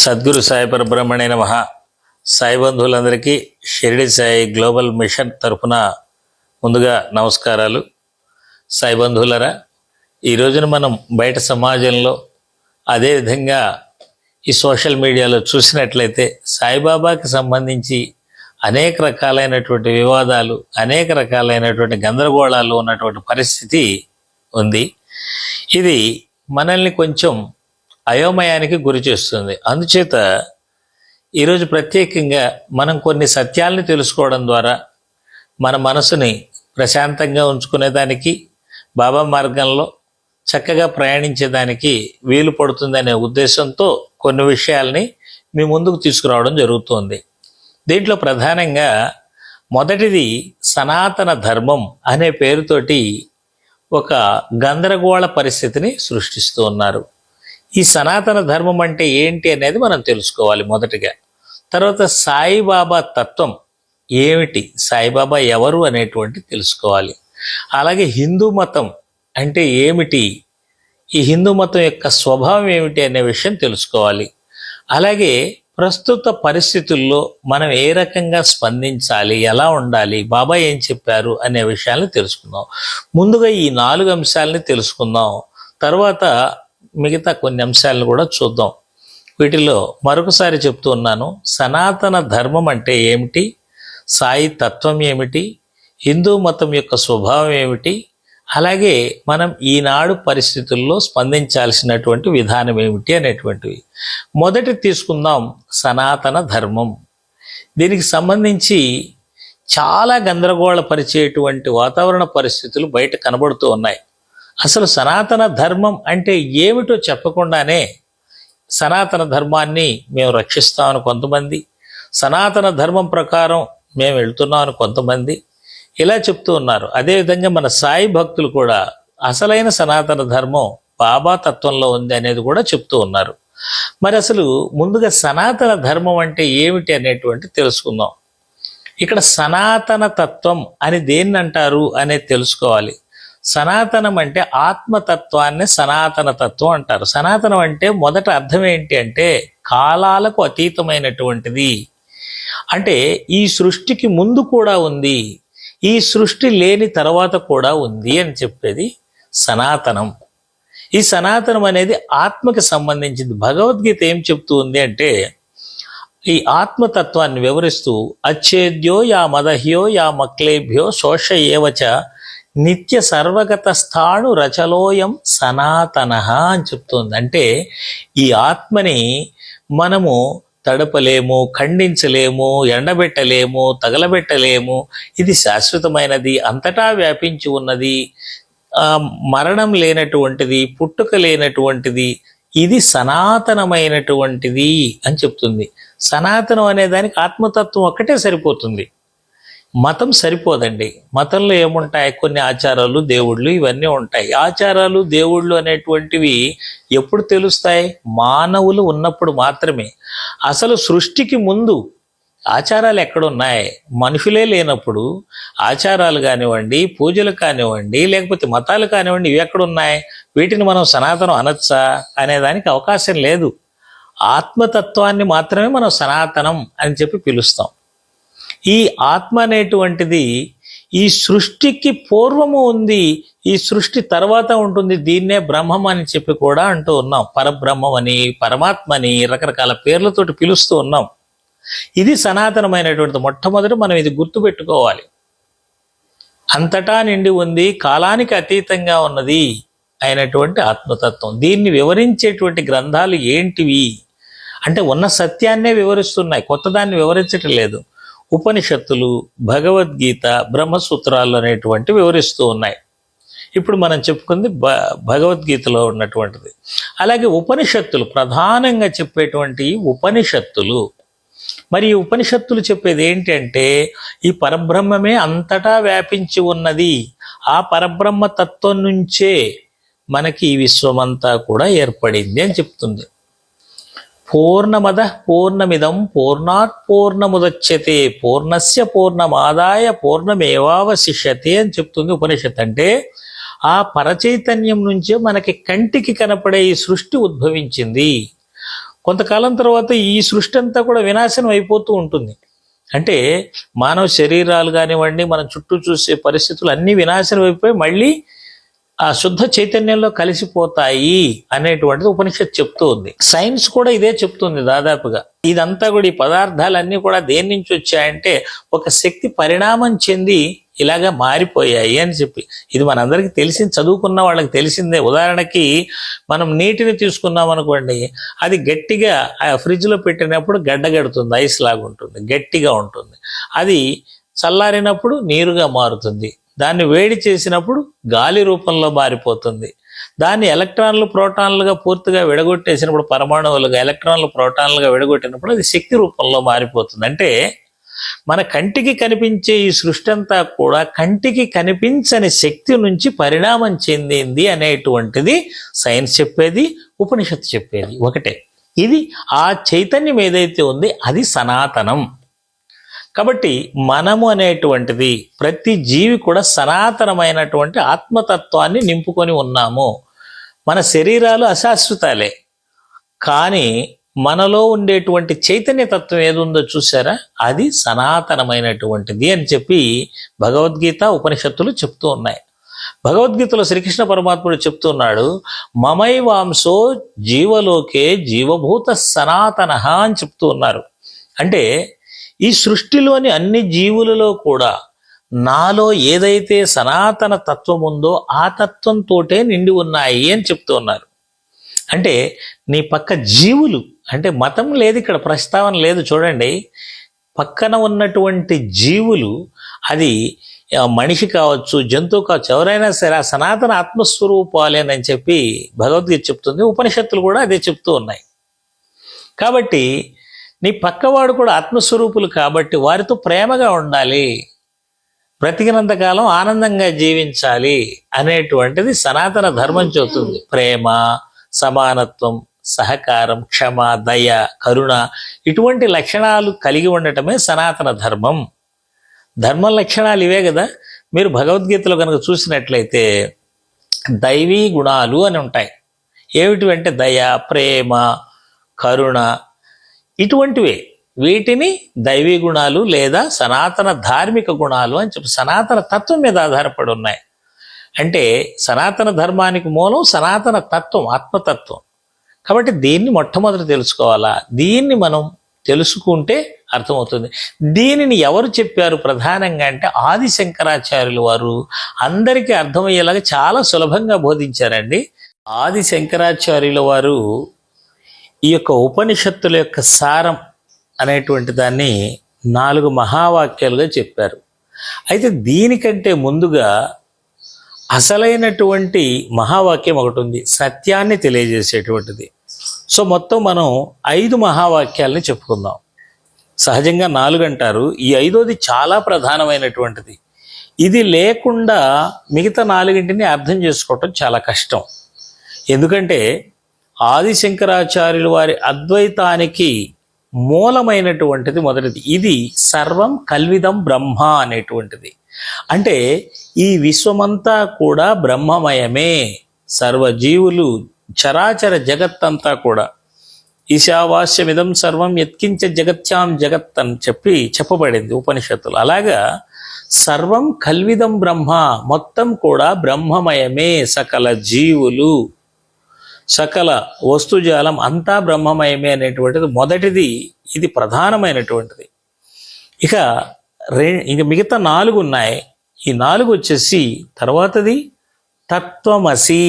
సద్గురు సాయి పరబ్రహ్మణే నమః. సాయి బంధువులందరికీ షిరిడి సాయి గ్లోబల్ మిషన్ తరఫున ముందుగా నమస్కారాలు. సాయి బంధువులరా, ఈ రోజున మనం బయట సమాజంలో అదేవిధంగా ఈ సోషల్ మీడియాలో చూసినట్లయితే సాయిబాబాకి సంబంధించి అనేక రకాలైనటువంటి వివాదాలు, అనేక రకాలైనటువంటి గందరగోళాలు ఉన్నటువంటి పరిస్థితి ఉంది. ఇది మనల్ని కొంచెం అయోమయానికి గురి చేస్తుంది. అందుచేత ఈరోజు ప్రత్యేకంగా మనం కొన్ని సత్యాల్ని తెలుసుకోవడం ద్వారా మన మనసుని ప్రశాంతంగా ఉంచుకునేదానికి, బాబా మార్గంలో చక్కగా ప్రయాణించేదానికి వీలు పడుతుందనే ఉద్దేశంతో కొన్ని విషయాల్ని మీ ముందుకు తీసుకురావడం జరుగుతుంది. దీంట్లో ప్రధానంగా మొదటిది సనాతన ధర్మం అనే పేరుతోటి ఒక గందరగోళ పరిస్థితిని సృష్టిస్తూ ఉన్నారు. ఈ సనాతన ధర్మం అంటే ఏంటి అనేది మనం తెలుసుకోవాలి మొదటిగా. తర్వాత సాయిబాబా తత్వం ఏమిటి, సాయిబాబా ఎవరు అనేటువంటి తెలుసుకోవాలి. అలాగే హిందూ మతం అంటే ఏమిటి, ఈ హిందూ మతం యొక్క స్వభావం ఏమిటి అనే విషయం తెలుసుకోవాలి. అలాగే ప్రస్తుత పరిస్థితుల్లో మనం ఏ రకంగా స్పందించాలి, ఎలా ఉండాలి, బాబా ఏం చెప్పారు అనే విషయాన్ని తెలుసుకుందాం. ముందుగా ఈ 4 అంశాలని తెలుసుకుందాం. తర్వాత మిగతా కొన్ని అంశాలను కూడా చూద్దాం. వీటిలో మరొకసారి చెప్తూ ఉన్నాను, సనాతన ధర్మం అంటే ఏమిటి, సాయి తత్వం ఏమిటి, హిందూ మతం యొక్క స్వభావం ఏమిటి, అలాగే మనం ఈనాడు పరిస్థితుల్లో స్పందించాల్సినటువంటి విధానం ఏమిటి అనేటువంటివి. మొదటి తీసుకుందాం సనాతన ధర్మం. దీనికి సంబంధించి చాలా గందరగోళపరిచేటువంటి వాతావరణ పరిస్థితులు బయట కనబడుతూ ఉన్నాయి. అసలు సనాతన ధర్మం అంటే ఏమిటో చెప్పకుండానే సనాతన ధర్మాన్ని మేము రక్షిస్తామని కొంతమంది, సనాతన ధర్మం ప్రకారం మేము వెళ్తున్నామని కొంతమంది ఇలా చెప్తూ ఉన్నారు. అదేవిధంగా మన సాయి భక్తులు కూడా అసలైన సనాతన ధర్మం బాబా తత్వంలో ఉంది అనేది కూడా చెప్తూ ఉన్నారు. మరి అసలు ముందుగా సనాతన ధర్మం అంటే ఏమిటి అనేటువంటి తెలుసుకుందాం. ఇక్కడ సనాతన తత్వం అని దేన్ని అంటారు అనేది తెలుసుకోవాలి. సనాతనం అంటే ఆత్మతత్వాన్ని సనాతన తత్వం అంటారు. సనాతనం అంటే మొదట అర్థం ఏంటి అంటే కాలాలకు అతీతమైనటువంటిది. అంటే ఈ సృష్టికి ముందు కూడా ఉంది, ఈ సృష్టి లేని తర్వాత కూడా ఉంది అని చెప్పేది సనాతనం. ఈ సనాతనం అనేది ఆత్మకి సంబంధించింది. భగవద్గీత ఏం చెప్తూ ఉంది అంటే ఈ ఆత్మతత్వాన్ని వివరిస్తూ అచ్ఛేద్యో యా మదహ్యో యా మక్లేభ్యో శోష ఏవచ నిత్య సర్వగత స్థాణు రచలోయం సనాతన అని చెప్తుంది. అంటే ఈ ఆత్మని మనము తడపలేము, ఖండించలేము, ఎండబెట్టలేము, తగలబెట్టలేము. ఇది శాశ్వతమైనది, అంతటా వ్యాపించి ఉన్నది, మరణం లేనటువంటిది, పుట్టుక లేనటువంటిది, ఇది సనాతనమైనటువంటిది అని చెప్తుంది. సనాతనం అనే దానికి ఆత్మతత్వం ఒక్కటే సరిపోతుంది, మతం సరిపోదండి. మతంలో ఏముంటాయి, కొన్ని ఆచారాలు, దేవుళ్ళు ఇవన్నీ ఉంటాయి. ఆచారాలు, దేవుళ్ళు అనేటువంటివి ఎప్పుడు తెలుస్తాయి, మానవులు ఉన్నప్పుడు మాత్రమే. అసలు సృష్టికి ముందు ఆచారాలు ఎక్కడున్నాయి, మనుషులే లేనప్పుడు ఆచారాలు కానివ్వండి, పూజలు కానివ్వండి, లేకపోతే మతాలు కానివ్వండి, ఇవి ఎక్కడున్నాయి? వీటిని మనం సనాతనం అనొచ్చా అనేదానికి అవకాశం లేదు. ఆత్మతత్వాన్ని మాత్రమే మనం సనాతనం అని చెప్పి పిలుస్తాం. ఈ ఆత్మ అనేటువంటిది ఈ సృష్టికి పూర్వము ఉంది, ఈ సృష్టి తర్వాత ఉంటుంది. దీన్నే బ్రహ్మం అని చెప్పి కూడా అంటూ ఉన్నాం. పరబ్రహ్మం అని, పరమాత్మని రకరకాల పేర్లతోటి పిలుస్తూ ఉన్నాం. ఇది సనాతనమైనటువంటిది. మొట్టమొదటి మనం ఇది గుర్తుపెట్టుకోవాలి. అంతటా నిండి ఉంది, కాలానికి అతీతంగా ఉన్నది అయినటువంటి ఆత్మతత్వం. దీన్ని వివరించేటువంటి గ్రంథాలు ఏంటివి అంటే ఉన్న సత్యాన్నే వివరిస్తున్నాయి, కొత్తదాన్ని వివరించటం లేదు. ఉపనిషత్తులు, భగవద్గీత, బ్రహ్మసూత్రాలు అనేటువంటి వివరిస్తూ ఉన్నాయి. ఇప్పుడు మనం చెప్పుకుంది భగవద్గీతలో ఉన్నటువంటిది. అలాగే ఉపనిషత్తులు ప్రధానంగా చెప్పేటువంటి ఉపనిషత్తులు. మరి ఈ ఉపనిషత్తులు చెప్పేది ఏంటి అంటే ఈ పరబ్రహ్మమే అంతటా వ్యాపించి ఉన్నది, ఆ పరబ్రహ్మ తత్వం నుంచే మనకి ఈ విశ్వమంతా కూడా ఏర్పడింది అని చెప్తుంది. పూర్ణమద పూర్ణమిదం పూర్ణాత్ పూర్ణముదచ్యతే పూర్ణస్య పూర్ణమాదాయ పూర్ణమేవావశిష్యతే అని చెప్తుంది ఉపనిషత్. అంటే ఆ పరచైతన్యం నుంచే మనకి కంటికి కనపడే ఈ సృష్టి ఉద్భవించింది. కొంతకాలం తర్వాత ఈ సృష్టి అంతా కూడా వినాశనం అయిపోతూ ఉంటుంది. అంటే మానవ శరీరాలు కానివ్వండి, మనం చుట్టూ చూసే పరిస్థితులు అన్నీ వినాశనం అయిపోయి మళ్ళీ ఆ శుద్ధ చైతన్యంలో కలిసిపోతాయి అనేటువంటిది ఉపనిషత్తు చెప్తూ ఉంది. సైన్స్ కూడా ఇదే చెప్తుంది దాదాపుగా. ఇదంతా కూడా ఈ పదార్థాలన్నీ కూడా దేని నుంచి వచ్చాయంటే ఒక శక్తి పరిణామం చెంది ఇలాగా మారిపోయాయి అని చెప్పి. ఇది మనందరికీ తెలిసింది, చదువుకున్న వాళ్ళకి తెలిసిందే. ఉదాహరణకి మనం నీటిని తీసుకున్నాం అనుకోండి, అది గట్టిగా ఫ్రిడ్జ్లో పెట్టినప్పుడు గడ్డగడుతుంది, ఐస్ లాగా ఉంటుంది, గట్టిగా ఉంటుంది. అది చల్లారినప్పుడు నీరుగా మారుతుంది. దాన్ని వేడి చేసినప్పుడు గాలి రూపంలో మారిపోతుంది. దాన్ని ఎలక్ట్రాన్లు ప్రోటాన్లుగా పూర్తిగా విడగొట్టేసినప్పుడు, పరమాణువులుగా ఎలక్ట్రాన్లు ప్రోటాన్లుగా విడగొట్టినప్పుడు అది శక్తి రూపంలో మారిపోతుంది. అంటే మన కంటికి కనిపించే ఈ సృష్టి అంతా కూడా కంటికి కనిపించని శక్తి నుంచి పరిణామం చెందింది అనేటువంటిది సైన్స్ చెప్పేది, ఉపనిషత్తు చెప్పేది ఒకటే. ఇది ఆ చైతన్యం ఏదైతే ఉంది అది సనాతనం. కాబట్టి మనము అనేటువంటిది, ప్రతి జీవి కూడా సనాతనమైనటువంటి ఆత్మతత్వాన్ని నింపుకొని ఉన్నాము. మన శరీరాలు అశాశ్వతాలే, కానీ మనలో ఉండేటువంటి చైతన్య తత్వం ఏదుందో చూసారా, అది సనాతనమైనటువంటిది అని చెప్పి భగవద్గీత ఉపనిషత్తులు చెప్తూ ఉన్నాయి. భగవద్గీతలో శ్రీకృష్ణ పరమాత్ముడు చెప్తున్నాడు, మమైవాంసో జీవలోకే జీవభూత సనాతన అని చెప్తూ ఉన్నారు. అంటే ఈ సృష్టిలోని అన్ని జీవులలో కూడా నాలో ఏదైతే సనాతన తత్వం ఉందో ఆ తత్వంతోటే నిండి ఉన్నాయి అని చెప్తూ ఉన్నారు. అంటే నీ పక్క జీవులు, అంటే మతం లేదు ఇక్కడ, ప్రస్తావన లేదు. చూడండి, పక్కన ఉన్నటువంటి జీవులు, అది మనిషి కావచ్చు, జంతువు కావచ్చు, ఎవరైనా సరే ఆ సనాతన ఆత్మస్వరూపాలేనని చెప్పి భగవద్గీత చెప్తుంది. ఉపనిషత్తులు కూడా అదే చెప్తూ ఉన్నాయి. కాబట్టి నీ పక్కవాడు కూడా ఆత్మస్వరూపులు కాబట్టి వారితో ప్రేమగా ఉండాలి, బ్రతికినంతకాలం ఆనందంగా జీవించాలి అనేటువంటిది సనాతన ధర్మం చెబుతుంది. ప్రేమ, సమానత్వం, సహకారం, క్షమ, దయ, కరుణ, ఇటువంటి లక్షణాలు కలిగి ఉండటమే సనాతన ధర్మం. ధర్మ లక్షణాలు ఇవే కదా. మీరు భగవద్గీతలో కనుక చూసినట్లయితే దైవీ గుణాలు అని ఉంటాయి. ఏమిటివంటే దయ, ప్రేమ, కరుణ, ఇటువంటివే. వీటిని దైవీ గుణాలు లేదా సనాతన ధార్మిక గుణాలు అని చెప్పి సనాతన తత్వం మీద ఆధారపడి ఉన్నాయి. అంటే సనాతన ధర్మానికి మూలం సనాతన తత్వం, ఆత్మతత్వం. కాబట్టి దీన్ని మొట్టమొదటి తెలుసుకోవాలా. దీన్ని మనం తెలుసుకుంటే అర్థమవుతుంది. దీనిని ఎవరు చెప్పారు ప్రధానంగా అంటే ఆది శంకరాచార్యులు వారు అందరికీ అర్థమయ్యేలాగా చాలా సులభంగా బోధించారండి. ఆది శంకరాచార్యుల వారు ఈ యొక్క ఉపనిషత్తుల యొక్క సారం అనేటువంటి దాన్ని 4 మహావాక్యాలుగా చెప్పారు. అయితే దీనికంటే ముందుగా అసలైనటువంటి మహావాక్యం ఒకటి ఉంది, సత్యాన్ని తెలియజేసేటువంటిది. సో మొత్తం మనం 5 మహావాక్యాలని చెప్పుకుందాం. సహజంగా 4 అంటారు, ఈ 5వది చాలా ప్రధానమైనటువంటిది. ఇది లేకుండా మిగతా 4ంటిని అర్థం చేసుకోవటం చాలా కష్టం. ఎందుకంటే ఆది శంకరాచార్యులు వారి అద్వైతానికి మూలమైనటువంటిది మొదటిది. ఇది సర్వం కల్విదం బ్రహ్మ అనేటువంటిది. అంటే ఈ విశ్వమంతా కూడా బ్రహ్మమయమే. సర్వజీవులు, చరాచర జగత్తంతా కూడా ఈశావాస్యమిదం సర్వం యత్కించ జగత్యాం జగత్ అని చెప్పబడింది ఉపనిషత్తులు. అలాగా సర్వం కల్విదం బ్రహ్మ, మొత్తం కూడా బ్రహ్మమయమే. సకల జీవులు, సకల వస్తుజాలం అంతా బ్రహ్మమయమే అనేటువంటిది మొదటిది. ఇది ప్రధానమైనటువంటిది. ఇక మిగతా 4 ఉన్నాయి. ఈ 4 వచ్చేసి తర్వాతది తత్వమసి,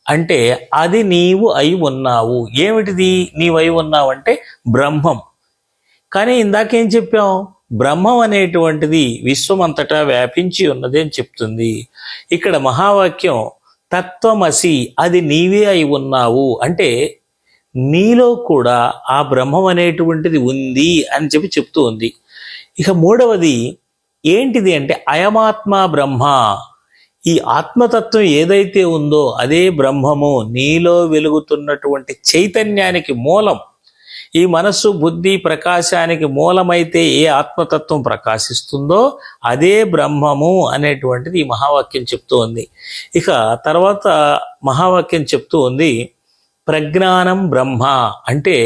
అంటే అది నీవు అయి ఉన్నావు. ఏమిటిది నీవు అయి ఉన్నావు అంటే బ్రహ్మం. కానీ ఇందాకేం చెప్పాం, బ్రహ్మం అనేటువంటిది విశ్వమంతటా వ్యాపించి ఉన్నది అని చెప్తుంది. ఇక్కడ మహావాక్యం తత్వమసి, అది నీవే అయి ఉన్నావు అంటే నీలో కూడా ఆ బ్రహ్మం అనేటువంటిది ఉంది అని చెప్తూ ఉంది. ఇక 3వది ఏంటిది అంటే అయమాత్మ బ్రహ్మ, ఈ ఆత్మతత్వం ఏదైతే ఉందో అదే బ్రహ్మము, నీలో వెలుగుతున్నటువంటి చైతన్యానికి మూలం. ఈ మనస్సు, బుద్ధి, ప్రకాశానికి మూలమైతే ఏ ఆత్మతత్వం ప్రకాశిస్తుందో అదే బ్రహ్మము అనేటువంటిది ఈ మహావాక్యం చెప్తూ ఉంది. ఇక తర్వాత మహావాక్యం చెప్తూ ఉంది, ప్రజ్ఞానం బ్రహ్మ అంటే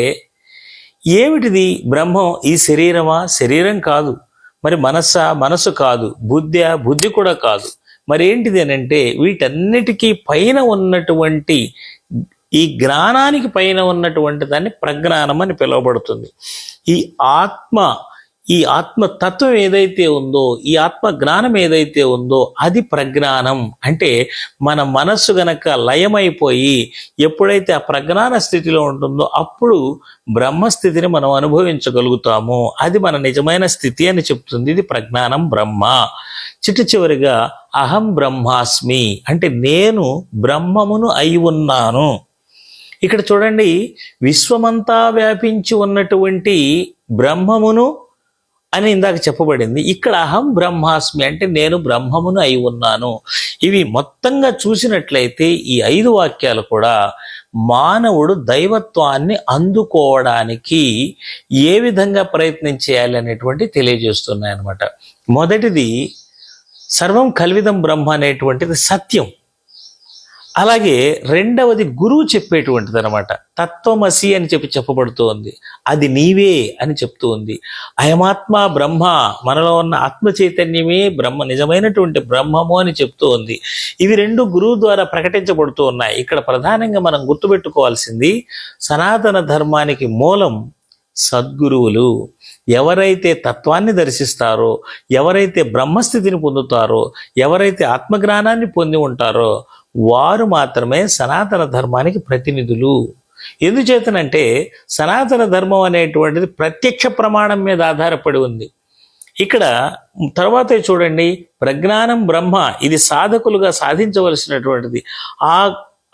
ఏమిటిది? బ్రహ్మం ఈ శరీరమా? శరీరం కాదు. మరి మనస్సు కాదు. బుద్ధి కూడా కాదు. మరి ఏంటిది అని అంటే వీటన్నిటికీ పైన ఉన్నటువంటి ఈ జ్ఞానానికి పైన ఉన్నటువంటి దాన్ని ప్రజ్ఞానం అని పిలువబడుతుంది. ఈ ఆత్మ తత్వం ఏదైతే ఉందో, ఈ ఆత్మ జ్ఞానం ఏదైతే ఉందో అది ప్రజ్ఞానం. అంటే మన మనస్సు గనక లయమైపోయి ఎప్పుడైతే ఆ ప్రజ్ఞాన స్థితిలో ఉంటుందో అప్పుడు బ్రహ్మస్థితిని మనం అనుభవించగలుగుతాము. అది మన నిజమైన స్థితి అని చెప్తుంది. ఇది ప్రజ్ఞానం బ్రహ్మ. చివరిగా అహం బ్రహ్మాస్మి అంటే నేను బ్రహ్మమును అయి ఉన్నాను. ఇక్కడ చూడండి, విశ్వమంతా వ్యాపించి ఉన్నటువంటి బ్రహ్మమును అని ఇందాక చెప్పబడింది. ఇక్కడ అహం బ్రహ్మాస్మి అంటే నేను బ్రహ్మమును అయి ఉన్నాను. ఇవి మొత్తంగా చూసినట్లయితే ఈ 5 వాక్యాలు కూడా మానవుడు దైవత్వాన్ని అందుకోవడానికి ఏ విధంగా ప్రయత్నం చేయాలి అనేటువంటి తెలియజేస్తున్నాయన్నమాట. మొదటిది సర్వం కల్విదం బ్రహ్మ అనేటువంటిది సత్యం. అలాగే రెండవది గురువు చెప్పేటువంటిది అనమాట. తత్వమసి అని చెప్పబడుతూ ఉంది. అది నీవే అని చెప్తూ ఉంది. అయమాత్మ బ్రహ్మ, మనలో ఉన్న ఆత్మ చైతన్యమే బ్రహ్మ, నిజమైనటువంటి బ్రహ్మము అని చెప్తూ ఉంది. ఇవి రెండు గురువు ద్వారా ప్రకటించబడుతూ ఉన్నాయి. ఇక్కడ ప్రధానంగా మనం గుర్తుపెట్టుకోవాల్సింది, సనాతన ధర్మానికి మూలం సద్గురువులు. ఎవరైతే తత్వాన్ని దర్శిస్తారో, ఎవరైతే బ్రహ్మస్థితిని పొందుతారో, ఎవరైతే ఆత్మజ్ఞానాన్ని పొంది ఉంటారో వారు మాత్రమే సనాతన ధర్మానికి ప్రతినిధులు. ఎందుచేతనంటే సనాతన ధర్మం అనేటువంటిది ప్రత్యక్ష ప్రమాణం మీద ఆధారపడి ఉంది. ఇక్కడ తర్వాత చూడండి, ప్రజ్ఞానం బ్రహ్మ, ఇది సాధకులుగా సాధించవలసినటువంటిది.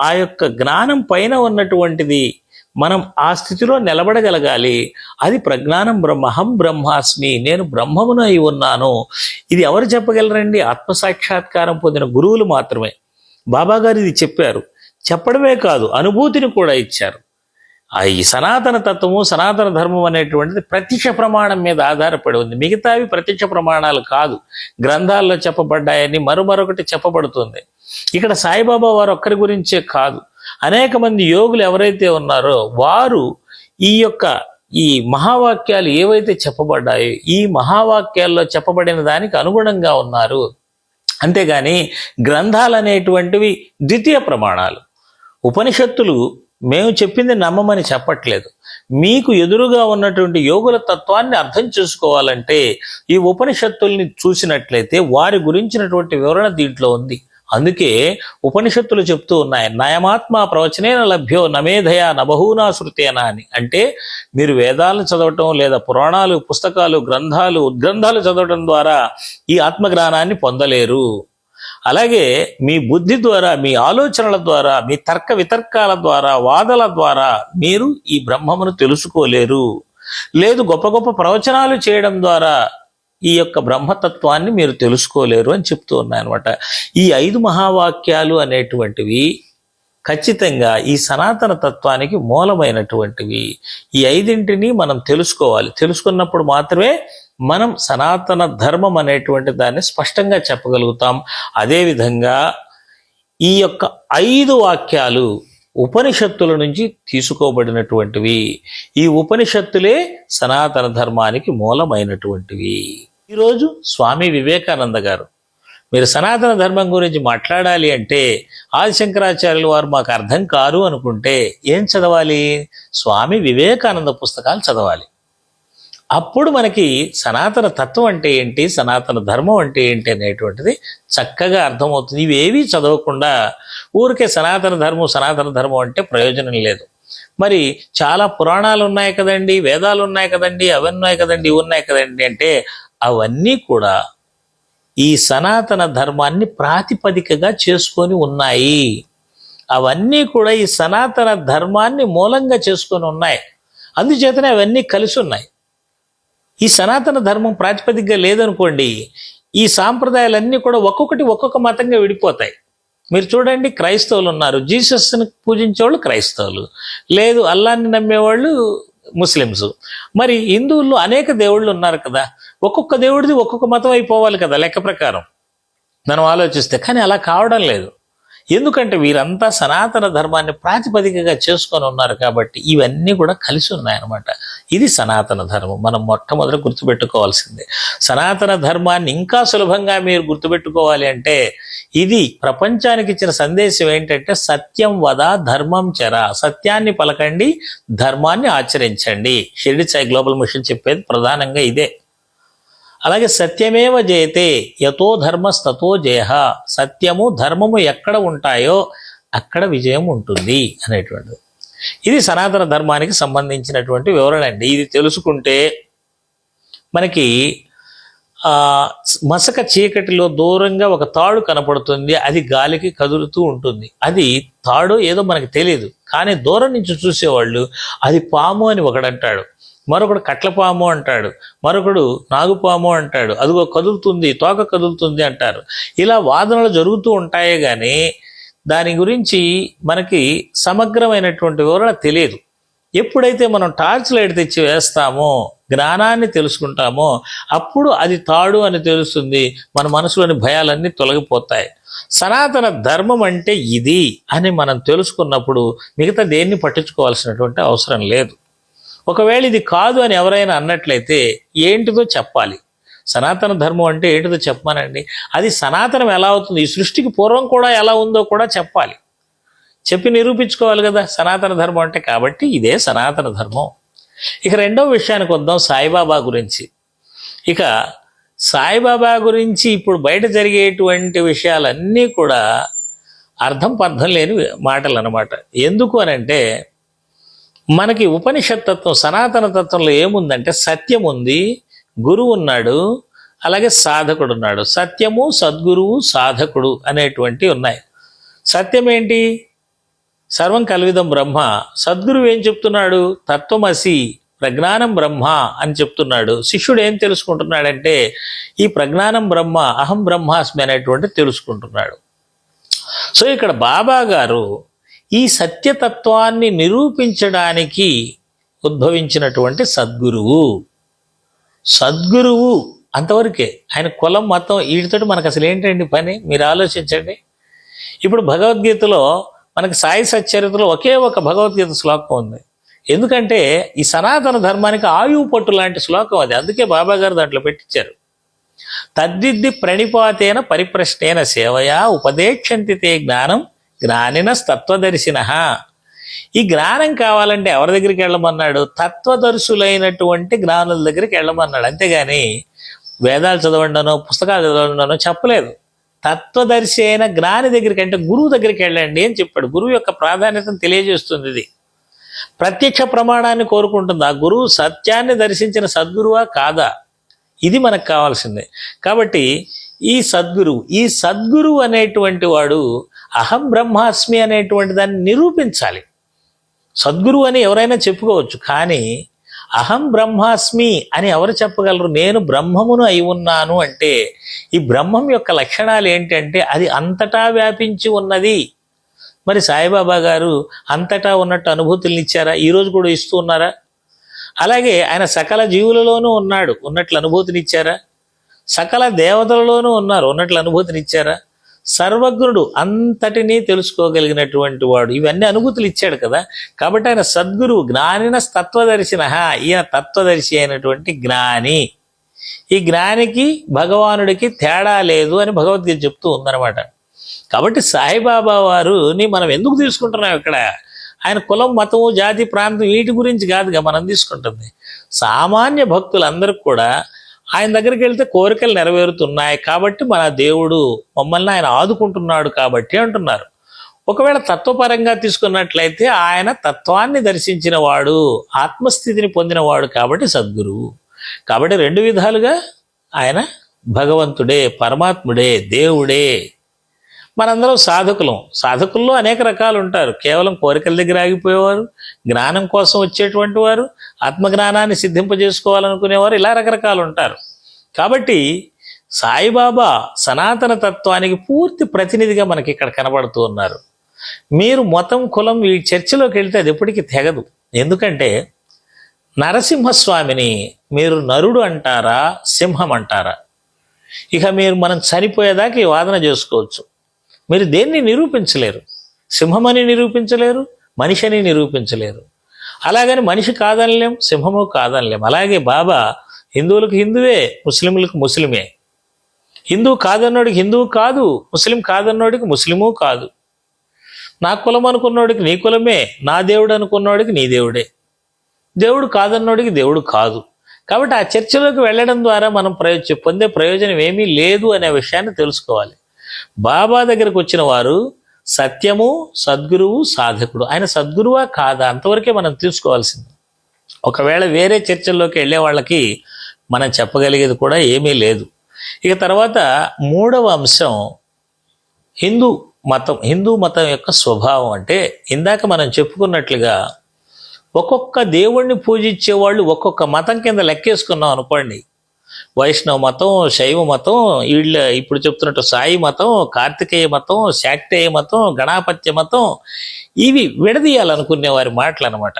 ఆ యొక్క జ్ఞానం పైన ఉన్నటువంటిది మనం ఆ స్థితిలో నిలబడగలగాలి. అది ప్రజ్ఞానం బ్రహ్మ. అహం బ్రహ్మాస్మి, నేను బ్రహ్మమును అయి ఉన్నాను. ఇది ఎవరు చెప్పగలరండి? ఆత్మసాక్షాత్కారం పొందిన గురువులు మాత్రమే. బాబా గారు ఇది చెప్పారు. చెప్పడమే కాదు, అనుభూతిని కూడా ఇచ్చారు. ఈ సనాతన తత్వము, సనాతన ధర్మం అనేటువంటిది ప్రత్యక్ష ప్రమాణం మీద ఆధారపడి ఉంది. మిగతావి ప్రత్యక్ష ప్రమాణాలు కాదు, గ్రంథాల్లో చెప్పబడ్డాయని మరొకటి చెప్పబడుతుంది. ఇక్కడ సాయిబాబా వారు ఒక్కరి గురించే కాదు, అనేక మంది యోగులు ఎవరైతే ఉన్నారో వారు ఈ మహావాక్యాలు ఏవైతే చెప్పబడ్డాయో ఈ మహావాక్యాల్లో చెప్పబడిన దానికి అనుగుణంగా ఉన్నారు. అంతేగాని గ్రంథాలు అనేటువంటివి ద్వితీయ ప్రమాణాలు. ఉపనిషత్తులు మేము చెప్పింది నమ్మమని చెప్పట్లేదు. మీకు ఎదురుగా ఉన్నటువంటి యోగుల తత్వాన్ని అర్థం చేసుకోవాలంటే ఈ ఉపనిషత్తుల్ని చూసినట్లయితే వారి గురించినటువంటి వివరణ దీంట్లో ఉంది. అందుకే ఉపనిషత్తులు చెప్తూ ఉన్నాయి, నయమాత్మ ప్రవచనేన లభ్యో నమేధయా నబహూనా శృతేనా అని. అంటే మీరు వేదాలను చదవటం లేదా పురాణాలు, పుస్తకాలు, ఉద్గ్రంథాలు చదవటం ద్వారా ఈ ఆత్మజ్ఞానాన్ని పొందలేరు. అలాగే మీ బుద్ధి ద్వారా, మీ ఆలోచనల ద్వారా, మీ తర్క వితర్కాల ద్వారా, వాదల ద్వారా మీరు ఈ బ్రహ్మమును తెలుసుకోలేరు. లేదు గొప్ప గొప్ప ప్రవచనాలు చేయడం ద్వారా ఈ యొక్క బ్రహ్మతత్వాన్ని మీరు తెలుసుకోలేరు అని చెప్తూ ఉన్నాయన్నమాట. ఈ 5 మహావాక్యాలు అనేటువంటివి ఖచ్చితంగా ఈ సనాతన తత్వానికి మూలమైనటువంటివి. ఈ 5ంటిని మనం తెలుసుకోవాలి. తెలుసుకున్నప్పుడు మాత్రమే మనం సనాతన ధర్మం అనేటువంటి దాన్ని స్పష్టంగా చెప్పగలుగుతాం. అదేవిధంగా ఈ యొక్క 5 వాక్యాలు ఉపనిషత్తుల నుంచి తీసుకోబడినటువంటివి. ఈ ఉపనిషత్తులే సనాతన ధర్మానికి మూలమైనటువంటివి. ఈరోజు స్వామి వివేకానంద గారు, మీరు సనాతన ధర్మం గురించి మాట్లాడాలి అంటే ఆదిశంకరాచార్యుల వారు మాకు అర్థం కారు అనుకుంటే ఏం చదవాలి? స్వామి వివేకానంద పుస్తకాలు చదవాలి. అప్పుడు మనకి సనాతన తత్వం అంటే ఏంటి, సనాతన ధర్మం అంటే ఏంటి అనేటువంటిది చక్కగా అర్థమవుతుంది. ఇవేవీ చదవకుండా ఊరికే సనాతన ధర్మం అంటే ప్రయోజనం లేదు. మరి చాలా పురాణాలు ఉన్నాయి కదండి, వేదాలు ఉన్నాయి కదండి, అవి ఉన్నాయి కదండి, ఇవి ఉన్నాయి కదండి అంటే అవన్నీ కూడా ఈ సనాతన ధర్మాన్ని ప్రాతిపదికగా చేసుకొని ఉన్నాయి. అవన్నీ కూడా ఈ సనాతన ధర్మాన్ని మూలంగా చేసుకొని ఉన్నాయి. అందుచేతనే అవన్నీ కలిసి ఉన్నాయి. ఈ సనాతన ధర్మం ప్రాతిపదికగా లేదనుకోండి, ఈ సాంప్రదాయాలన్నీ కూడా ఒక్కొక్క మతంగా విడిపోతాయి. మీరు చూడండి, క్రైస్తవులు ఉన్నారు, జీసస్ని పూజించేవాళ్ళు క్రైస్తవులు, లేదు అల్లాన్ని నమ్మేవాళ్ళు ముస్లిమ్స్. మరి హిందువుల్లో అనేక దేవుళ్ళు ఉన్నారు కదా, ఒక్కొక్క దేవుడిది ఒక్కొక్క మతం అయిపోవాలి కదా లెక్క ప్రకారం మనం ఆలోచిస్తే. కానీ అలా కావడం లేదు. ఎందుకంటే వీరంతా సనాతన ధర్మాన్ని ప్రాతిపదికగా చేసుకొని ఉన్నారు కాబట్టి ఇవన్నీ కూడా కలిసి ఉన్నాయన్నమాట. ఇది సనాతన ధర్మం. మనం మొట్టమొదట గుర్తుపెట్టుకోవాల్సిందే. సనాతన ధర్మాన్ని ఇంకా సులభంగా మీరు గుర్తుపెట్టుకోవాలి అంటే ఇది ప్రపంచానికి ఇచ్చిన సందేశం ఏంటంటే సత్యం వద ధర్మం చర, సత్యాన్ని పలకండి, ధర్మాన్ని ఆచరించండి. షిరిడి సాయి గ్లోబల్ మిషన్ చెప్పేది ప్రధానంగా ఇదే. అలాగే సత్యమేవ జయతే యతో ధర్మస్తతో జయ, సత్యము ధర్మము ఎక్కడ ఉంటాయో అక్కడ విజయం ఉంటుంది అనేటువంటిది. ఇది సనాతన ధర్మానికి సంబంధించినటువంటి వివరణ అండి. ఇది తెలుసుకుంటే మనకి మసక చీకటిలో దూరంగా ఒక తాడు కనపడుతుంది, అది గాలికి కదులుతూ ఉంటుంది. అది తాడు ఏదో మనకి తెలియదు, కానీ దూరం నుంచి చూసేవాళ్ళు అది పాము అని ఒకడంటాడు, మరొకడు కట్లపాము అంటాడు, మరొకడు నాగుపాము అంటాడు, అదిగో కదులుతుంది, తోక కదులుతుంది అంటారు. ఇలా వాదనలు జరుగుతూ ఉంటాయే కానీ దాని గురించి మనకి సమగ్రమైనటువంటి వివరణ తెలియదు. ఎప్పుడైతే మనం టార్చ్ లైట్ తెచ్చి వేస్తామో, జ్ఞానాన్ని తెలుసుకుంటామో, అప్పుడు అది తాడు అని తెలుస్తుంది. మన మనసులోని భయాలన్నీ తొలగిపోతాయి. సనాతన ధర్మం అంటే ఇది అని మనం తెలుసుకున్నప్పుడు మిగతా దేన్ని పట్టించుకోవాల్సినటువంటి అవసరం లేదు. ఒకవేళ ఇది కాదు అని ఎవరైనా అన్నట్లయితే ఏంటిదో చెప్పాలి. సనాతన ధర్మం అంటే ఏంటిదో చెప్పమానండి. అది సనాతనం ఎలా అవుతుంది, ఈ సృష్టికి పూర్వం కూడా ఎలా ఉందో కూడా చెప్పాలి, చెప్పి నిరూపించుకోవాలి కదా సనాతన ధర్మం అంటే. కాబట్టి ఇదే సనాతన ధర్మం. ఇక రెండవ విషయానికి వద్దాం, సాయిబాబా గురించి. ఇక సాయిబాబా గురించి ఇప్పుడు బయట జరిగేటువంటి విషయాలన్నీ కూడా అర్థం పర్థం లేని మాటలు అన్నమాట. ఎందుకు అనంటే మనకి ఉపనిషత్ తత్వం, సనాతన తత్వంలో ఏముందంటే సత్యం ఉంది, గురువు ఉన్నాడు, అలాగే సాధకుడు ఉన్నాడు. సత్యము, సద్గురువు, సాధకుడు అనేటువంటి ఉన్నాయి. సత్యం ఏంటి? సర్వం కల్విదం బ్రహ్మ. సద్గురువు ఏం చెప్తున్నాడు? తత్వమసి, ప్రజ్ఞానం బ్రహ్మ అని చెప్తున్నాడు. శిష్యుడు ఏం తెలుసుకుంటున్నాడంటే ఈ ప్రజ్ఞానం బ్రహ్మ, అహం బ్రహ్మాస్మి అనేటువంటి తెలుసుకుంటున్నాడు. సో ఇక్కడ బాబా గారు ఈ సత్యతత్వాన్ని నిరూపించడానికి ఉద్భవించినటువంటి సద్గురువు. సద్గురువు అంతవరకే. ఆయన కులం మతం వీటితోటి మనకు అసలు ఏంటండి పని, మీరు ఆలోచించండి. ఇప్పుడు భగవద్గీతలో మనకి సాయి సచ్చరిత్రలో ఒకే ఒక భగవద్గీత శ్లోకం ఉంది. ఎందుకంటే ఈ సనాతన ధర్మానికి ఆయువు పట్టు లాంటి శ్లోకం అది. అందుకే బాబా గారు దాంట్లో పెట్టించారు. తద్విద్ది ప్రణిపాతేన పరిప్రశ్నేన సేవయా ఉపదేక్షంతి తే జ్ఞానం జ్ఞానినస్తత్వదర్శిన. ఈ జ్ఞానం కావాలంటే ఎవరి దగ్గరికి వెళ్ళమన్నాడు? తత్వదర్శులైనటువంటి జ్ఞానుల దగ్గరికి వెళ్ళమన్నాడు. అంతేగాని వేదాలు చదవండానో పుస్తకాలు చదవండానో చెప్పలేదు. తత్వదర్శి అయిన జ్ఞాని దగ్గరికి, అంటే గురువు దగ్గరికి వెళ్ళండి అని చెప్పాడు. గురువు యొక్క ప్రాధాన్యతను తెలియజేస్తుంది ఇది. ప్రత్యక్ష ప్రమాణాన్ని కోరుకుంటుంది. ఆ గురువు సత్యాన్ని దర్శించిన సద్గురువా కాదా, ఇది మనకు కావాల్సిందే. కాబట్టి ఈ సద్గురువు అనేటువంటి వాడు అహం బ్రహ్మాస్మి అనేటువంటి దాన్ని నిరూపించాలి. సద్గురువు అని ఎవరైనా చెప్పుకోవచ్చు, కానీ అహం బ్రహ్మాస్మి అని ఎవరు చెప్పగలరు? నేను బ్రహ్మమును అయి ఉన్నాను అంటే ఈ బ్రహ్మం యొక్క లక్షణాలు ఏంటంటే అది అంతటా వ్యాపించి ఉన్నది. మరి సాయిబాబా గారు అంతటా ఉన్నట్టు అనుభూతుల్ని ఇచ్చారా? ఈరోజు కూడా ఇస్తూ ఉన్నారా? అలాగే ఆయన సకల జీవులలోనూ ఉన్నాడు, ఉన్నట్లు అనుభూతినిచ్చారా? సకల దేవతలలోనూ ఉన్నారు, ఉన్నట్లు అనుభూతినిచ్చారా? సర్వజ్ఞుడు, అంతటినీ తెలుసుకోగలిగినటువంటి వాడు, ఇవన్నీ అనుభూతులు ఇచ్చాడు కదా. కాబట్టి ఆయన సద్గురువు, జ్ఞానిన తత్వదర్శిన. ఈయన తత్వదర్శి అయినటువంటి జ్ఞాని. ఈ జ్ఞానికి భగవానుడికి తేడా లేదు అని భగవద్గీత చెప్తూ ఉందన్నమాట. కాబట్టి సాయిబాబా వారుని మనం ఎందుకు తీసుకుంటున్నాం ఇక్కడ? ఆయన కులం, మతము, జాతి, ప్రాంతం వీటి గురించి కాదుగా మనం తీసుకుంటుంది. సామాన్య భక్తులందరికీ కూడా ఆయన దగ్గరికి వెళ్తే కోరికలు నెరవేరుతున్నాయి కాబట్టి మన దేవుడు మమ్మల్ని ఆయన ఆదుకుంటున్నాడు కాబట్టి అంటున్నారు. ఒకవేళ తత్వపరంగా తీసుకున్నట్లయితే ఆయన తత్వాన్ని దర్శించిన వాడు, ఆత్మస్థితిని పొందినవాడు కాబట్టి సద్గురువు. కాబట్టి రెండు విధాలుగా ఆయన భగవంతుడే, పరమాత్ముడే, దేవుడే. మనందరం సాధకుల్లో అనేక రకాలు ఉంటారు. కేవలం కోరికల దగ్గర ఆగిపోయేవారు, జ్ఞానం కోసం వచ్చేటువంటి వారు, ఆత్మజ్ఞానాన్ని సిద్ధింపజేసుకోవాలనుకునేవారు, ఇలా రకరకాలు ఉంటారు. కాబట్టి సాయిబాబా సనాతన తత్వానికి పూర్తి ప్రతినిధిగా మనకి ఇక్కడ కనబడుతూ ఉన్నారు. మీరు మతం, కులం ఈ చర్చలోకి వెళ్తే అది ఎప్పటికీ తెగదు. ఎందుకంటే నరసింహస్వామిని మీరు నరుడు అంటారా, సింహం అంటారా? ఇక మనం చనిపోయేదాకా ఈ వాదన చేసుకోవచ్చు. మీరు దేన్ని నిరూపించలేరు. సింహమని నిరూపించలేరు, మనిషి అని నిరూపించలేరు. అలాగని మనిషి కాదనలేం, సింహము కాదనలేం. అలాగే బాబా హిందువులకు హిందువే, ముస్లింలకు ముస్లిమే. హిందువు కాదన్నోడికి హిందువు కాదు, ముస్లిం కాదన్నోడికి ముస్లిము కాదు. నా కులం అనుకున్నోడికి నీ కులమే, నా దేవుడు అనుకున్నోడికి నీ దేవుడే. దేవుడు కాదన్నోడికి దేవుడు కాదు. కాబట్టి ఆ చర్చలోకి వెళ్ళడం ద్వారా మనం పొందే ప్రయోజనం ఏమీ లేదు అనే విషయాన్ని తెలుసుకోవాలి. బాబా దగ్గరకు వచ్చిన వారు సత్యము, సద్గురువు, సాధకుడు. ఆయన సద్గురువా కాదా అంతవరకే మనం తీసుకోవాల్సింది. ఒకవేళ వేరే చర్చల్లోకి వెళ్ళే వాళ్ళకి మనం చెప్పగలిగేది కూడా ఏమీ లేదు. ఇక తర్వాత మూడవ అంశం హిందూ మతం యొక్క స్వభావం. అంటే ఇందాక మనం చెప్పుకున్నట్లుగా ఒక్కొక్క దేవుణ్ణి పూజించే వాళ్ళు ఒక్కొక్క మతం కింద లెక్కేసుకున్నాం అనుకోండి. వైష్ణవ మతం, శైవ మతం, వీళ్ళ ఇప్పుడు చెప్తున్నట్టు సాయి మతం, కార్తికేయ మతం, శాక్తేయ మతం, గణాపత్య మతం, ఇవి విడదీయాలనుకునే వారి మాటలు అనమాట.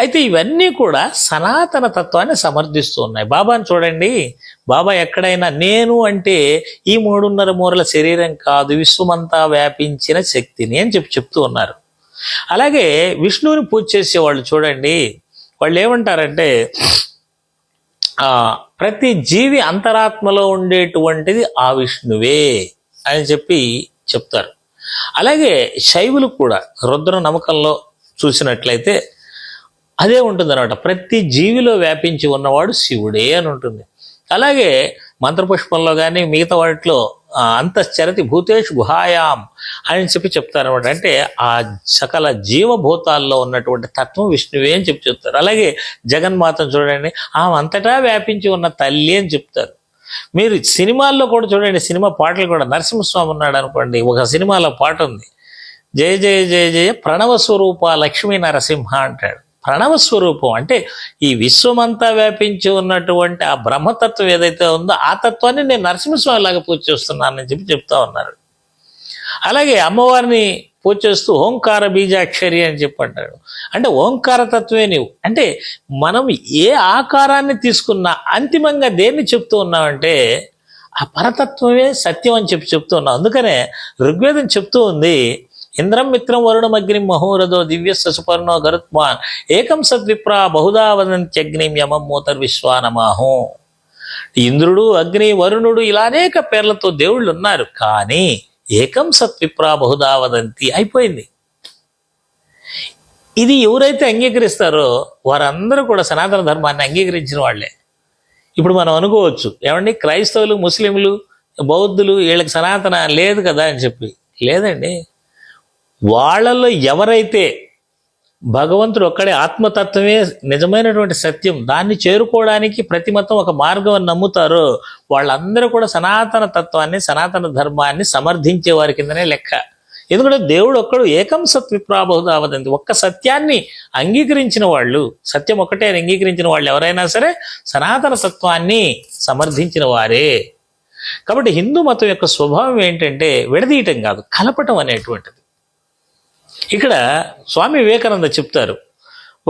అయితే ఇవన్నీ కూడా సనాతన తత్వాన్ని సమర్థిస్తూ ఉన్నాయి. బాబాని చూడండి, బాబా ఎక్కడైనా నేను అంటే ఈ 3.5 మూరల శరీరం కాదు, విశ్వమంతా వ్యాపించిన శక్తిని అని చెప్తూ ఉన్నారు. అలాగే విష్ణువుని పూజ చేసేవాళ్ళు చూడండి, వాళ్ళు ఏమంటారంటే ప్రతి జీవి అంతరాత్మలో ఉండేటువంటిది ఆ విష్ణువే అని చెప్తారు. అలాగే శైవులు కూడా రుద్ర నమ్మకంలో చూసినట్లయితే అదే ఉంటుంది అనమాట. ప్రతి జీవిలో వ్యాపించి ఉన్నవాడు శివుడే అని ఉంటుంది. అలాగే మంత్రపుష్పంలో కానీ మిగతా వాటిలో అంతశ్చరతి భూతేషు గుహాయాం అని చెప్తారనమాట. అంటే ఆ సకల జీవభూతాల్లో ఉన్నటువంటి తత్వం విష్ణువే అని చెప్తారు. అలాగే జగన్మాతను చూడండి, ఆమె అంతటా వ్యాపించి ఉన్న తల్లి అని చెప్తారు. మీరు సినిమాల్లో కూడా చూడండి, సినిమా పాటలు కూడా నరసింహస్వామి ఉన్నాడు అనుకోండి, ఒక సినిమాలో పాట ఉంది, జయ జయ జయ జయ ప్రణవ స్వరూప లక్ష్మీ నరసింహ అంటాడు. ప్రణవ స్వరూపం అంటే ఈ విశ్వమంతా వ్యాపించి ఉన్నటువంటి ఆ బ్రహ్మతత్వం ఏదైతే ఉందో ఆ తత్వాన్ని నేను నరసింహస్వామి లాగా పూజ చేస్తున్నానని చెప్తా ఉన్నారు. అలాగే అమ్మవారిని పూజ చేస్తూ ఓంకార బీజాక్షరి అని అంటాడు. అంటే ఓంకార తత్వమే నీవు. అంటే మనం ఏ ఆకారాన్ని తీసుకున్నా అంతిమంగా దేన్ని చెప్తూ ఉన్నామంటే ఆ పరతత్వమే సత్యం అని చెప్తూ ఉన్నాం. అందుకనే ఋగ్వేదం చెప్తూ ఉంది, ఇంద్రం మిత్రం వరుణం అగ్నిం మహోరథో దివ్య సుపర్ణో గరుత్మాన్ ఏకం సద్విప్రా బహుదా వదంత్యగ్నిం యమం మూతర్ విశ్వానమాహో. ఇంద్రుడు, అగ్ని, వరుణుడు ఇలా అనేక పేర్లతో దేవుళ్ళు ఉన్నారు, కానీ ఏకం సత్విప్రా బహుదా వదంతి అయిపోయింది. ఇది ఎవరైతే అంగీకరిస్తారో వారందరూ కూడా సనాతన ధర్మాన్ని అంగీకరించిన వాళ్లే. ఇప్పుడు మనం అనుకోవచ్చు, ఏమండి క్రైస్తవులు, ముస్లింలు, బౌద్ధులు వీళ్ళకి సనాతన లేదు కదా అని లేదండి. వాళ్ళల్లో ఎవరైతే భగవంతుడు ఒక్కడే ఆత్మతత్వమే నిజమైనటువంటి సత్యం, దాన్ని చేరుకోవడానికి ప్రతి మతం ఒక మార్గం అని నమ్ముతారో వాళ్ళందరూ కూడా సనాతన తత్వాన్ని, సనాతన ధర్మాన్ని సమర్థించే వారి కిందనే లెక్క. ఎందుకంటే దేవుడు ఒక్కడు ఏకం సత్ విప్రాబహుదావదంతి, ఒక్క సత్యాన్ని అంగీకరించిన వాళ్ళు, సత్యం ఒక్కటే అంగీకరించిన వాళ్ళు ఎవరైనా సరే సనాతన తత్వాన్ని సమర్థించిన వారే. కాబట్టి హిందూ మతం యొక్క స్వభావం ఏంటంటే విడదీయటం కాదు, కలపటం అనేటువంటిది. ఇక్కడ స్వామి వివేకానంద చెప్తారు,